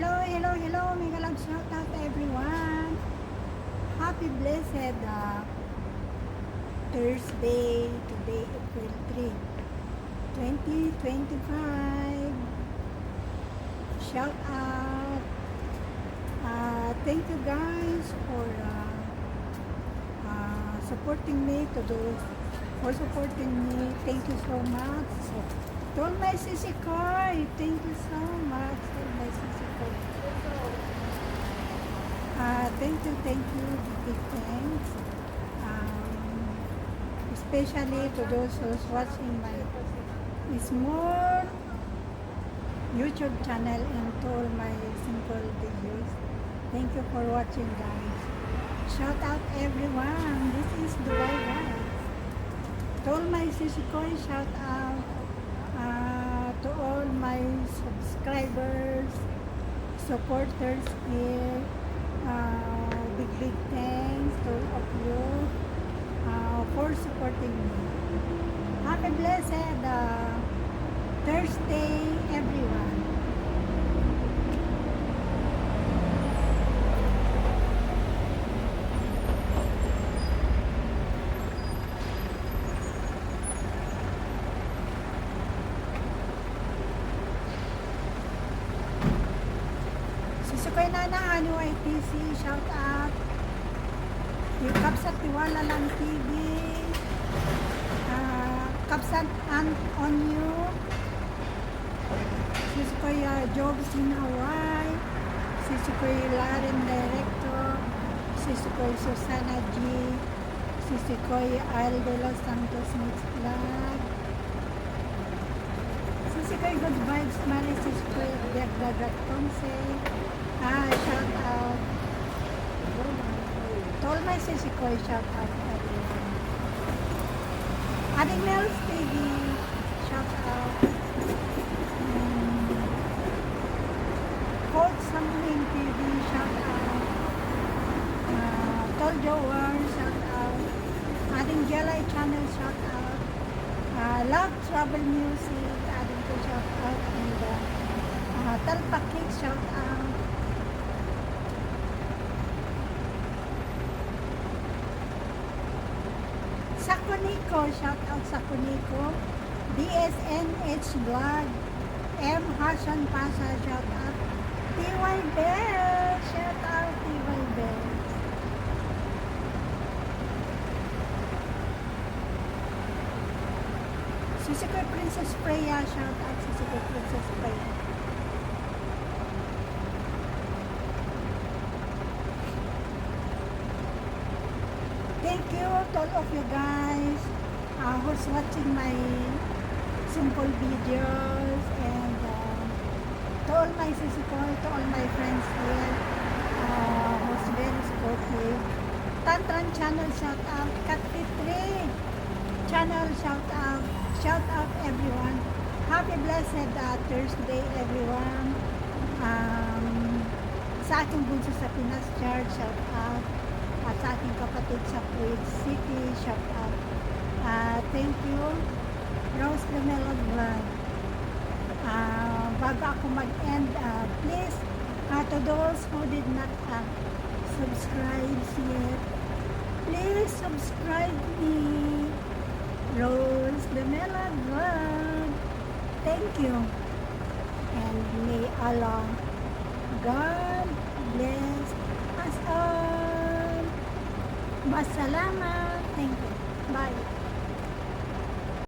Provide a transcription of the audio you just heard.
Hello, mega love shout out to everyone. Happy blessed Thursday, today April 3, 2025. Shout out. Thank you guys for supporting me, to those for supporting me. Thank you so much. So, to all my Sisi Koy, thank you so much. To all my Sisi Koy. Thank you, big thanks. Especially to those who's watching my small YouTube channel and to all my simple videos. Thank you for watching, guys. Shout out everyone. This is Dubai, guys. To all my Sisi Koy, shout out. To all my subscribers, supporters here, big thanks to all of you for supporting me. Happy blessed Thursday, everyone. Sukay Nana, YTC, shout out. Yung Kapsat Tiwala lang TV, Kapsat on you, Sukay Jobs in Hawaii, Sukay Laren Director, Sukay Susana G, Sukay Al de los Santos Mix Vlog, Sukay Good Vibes Mari, Sukay Dagdagat Ponce. Shout out. To all my Sisi Koy, shout out everyone. Adding Mel's TV, shout out. Coach Samling TV, shout out. Tol Jower, shout out. Adding Jelay Channel, shout out. Love Travel Music, adding ko shout out. And Talpa Cake, shout out. Sakuniko, shout out Sakuniko. DSNH Vlog, M. Hassan Pasa, shout out. TY Bell, shout out TY Bell. Sisikoy Princess Freya, shout out Sisikoy Princess Freya. Thank you to all of you guys who's watching my simple videos, and to all my Sisi Koy, to all my friends here who's very supportive. Tantran channel, shout out. Kat53 channel, shout out everyone. Happy blessed Thursday, everyone. Sa aking bunso sa Pinas Church, shout out. At sa aking kapatid sa Kuwait City, shout out. Thank you, Rose Lamelo Vlog. Bago ako mag-end, please, to those who did not subscribe yet, please subscribe me, Rose Lamelo Vlog. Thank you. And may Allah, God bless us all. Masalamat. Thank you. Bye.